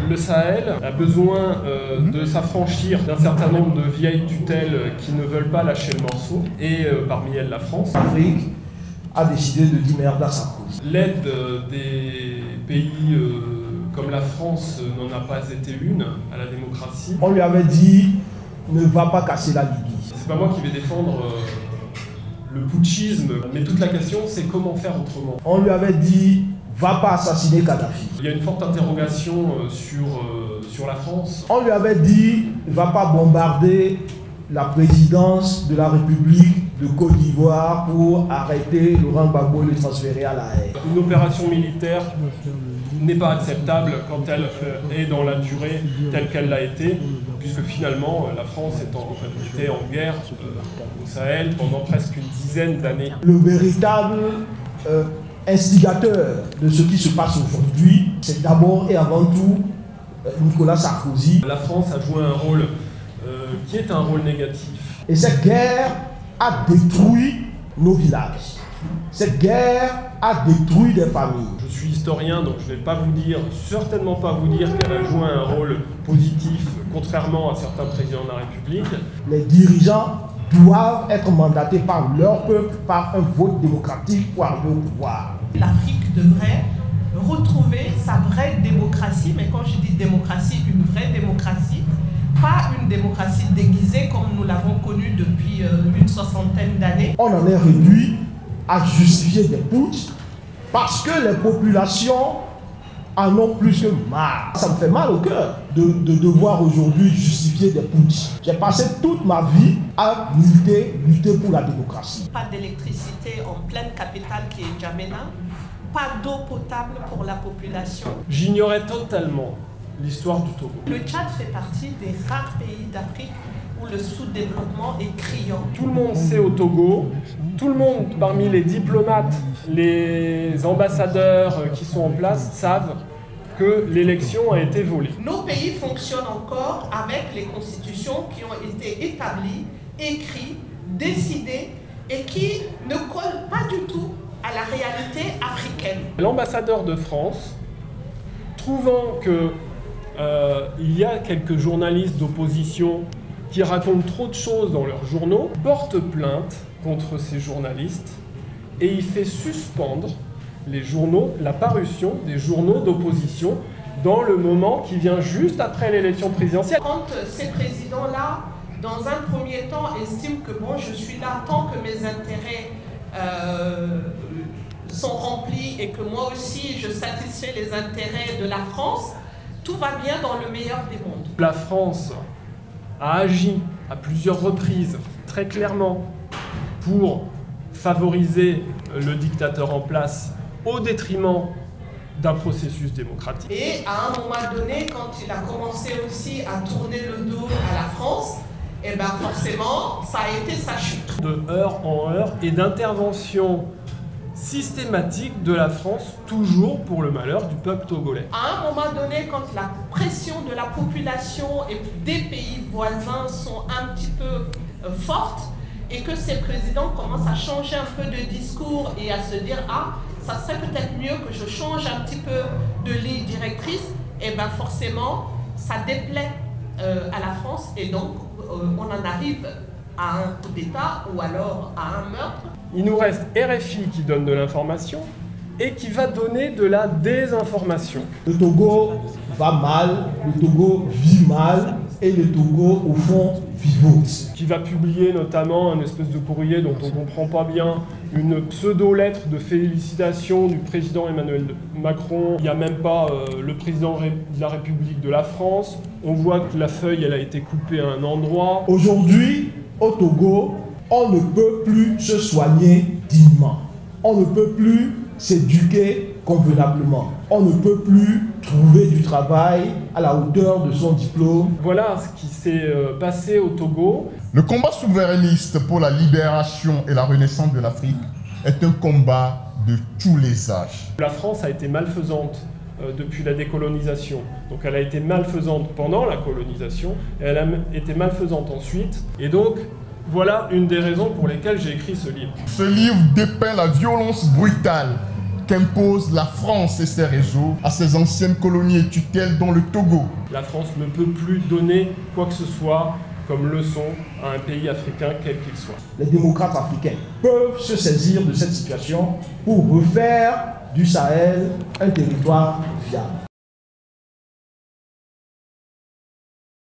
Le Sahel a besoin de s'affranchir d'un certain nombre de vieilles tutelles qui ne veulent pas lâcher le morceau, et parmi elles la France. L'Afrique a décidé de dire merde à sa cause. L'aide des pays comme la France n'en a pas été une à la démocratie. On lui avait dit ne va pas casser la Libye. C'est pas moi qui vais défendre le putschisme, mais toute la question c'est comment faire autrement. On lui avait dit va pas assassiner Kadhafi. Il y a une forte interrogation sur la France. On lui avait dit va pas bombarder la présidence de la République de Côte d'Ivoire pour arrêter Laurent Gbagbo et le transférer à la haie. Une opération militaire n'est pas acceptable quand elle est dans la durée telle qu'elle l'a été, puisque finalement la France était en guerre au Sahel pendant presque une dizaine d'années. Le véritable instigateur de ce qui se passe aujourd'hui, c'est d'abord et avant tout Nicolas Sarkozy. La France a joué un rôle qui est un rôle négatif. Et cette guerre a détruit nos villages. Cette guerre a détruit des familles. Je suis historien, donc je ne vais pas vous dire, certainement pas vous dire qu'elle a joué un rôle positif, contrairement à certains présidents de la République. Les dirigeants doivent être mandatés par leur peuple, par un vote démocratique pour arriver au pouvoir. L'Afrique devrait retrouver sa vraie démocratie, mais quand je dis démocratie, une vraie démocratie, pas une démocratie déguisée comme nous l'avons connue depuis une soixantaine d'années. On en est réduit à justifier des putsch parce que les populations en ont plus que marre. Ça me fait mal au cœur de devoir aujourd'hui justifier des putsch. J'ai passé toute ma vie à lutter pour la démocratie. Pas d'électricité en pleine capitale qui est N'Djamena, pas d'eau potable pour la population. J'ignorais totalement l'histoire du Togo. Le Tchad fait partie des rares pays d'Afrique où le sous-développement est criant. Tout le monde sait au Togo, tout le monde parmi les diplomates, les ambassadeurs qui sont en place savent que l'élection a été volée. Nos pays fonctionnent encore avec les constitutions qui ont été établies, écrites, décidées et qui ne collent pas du tout à la réalité africaine. L'ambassadeur de France, trouvant que il y a quelques journalistes d'opposition qui racontent trop de choses dans leurs journaux, porte plainte contre ces journalistes et il fait suspendre les journaux, la parution des journaux d'opposition dans le moment qui vient juste après l'élection présidentielle. Quand ces présidents-là, dans un premier temps, estiment que bon, je suis là tant que mes intérêts sont remplis et que moi aussi je satisfais les intérêts de la France, tout va bien dans le meilleur des mondes. La France a agi à plusieurs reprises, très clairement, pour favoriser le dictateur en place au détriment d'un processus démocratique. Et à un moment donné, quand il a commencé aussi à tourner le dos à la France, et bien forcément, ça a été sa chute. De heure en heure et d'intervention systématique de la France, toujours pour le malheur du peuple togolais. À un moment donné, quand la pression de la population et des pays voisins sont un petit peu fortes, et que ces présidents commencent à changer un peu de discours et à se dire « Ah, ça serait peut-être mieux que je change un petit peu de ligne directrice », et bien forcément, ça déplaît à la France et donc on en arrive à un coup d'État ou alors à un meurtre. Il nous reste RFI qui donne de l'information et qui va donner de la désinformation. Le Togo va mal, le Togo vit mal et le Togo, au fond, vivote. Qui va publier notamment un espèce de courrier dont on ne comprend pas bien, une pseudo-lettre de félicitations du président Emmanuel Macron. Il n'y a même pas le président de la République de la France. On voit que la feuille, elle a été coupée à un endroit. Aujourd'hui, au Togo, on ne peut plus se soigner dignement. On ne peut plus s'éduquer convenablement. On ne peut plus trouver du travail à la hauteur de son diplôme. Voilà ce qui s'est passé au Togo. Le combat souverainiste pour la libération et la renaissance de l'Afrique est un combat de tous les âges. La France a été malfaisante depuis la décolonisation. Donc elle a été malfaisante pendant la colonisation, et elle a été malfaisante ensuite. Et donc, voilà une des raisons pour lesquelles j'ai écrit ce livre. Ce livre dépeint la violence brutale qu'impose la France et ses réseaux à ses anciennes colonies et tutelles dont le Togo. La France ne peut plus donner quoi que ce soit comme leçon à un pays africain quel qu'il soit. Les démocrates africains peuvent se saisir de cette situation pour refaire du Sahel un territoire viable.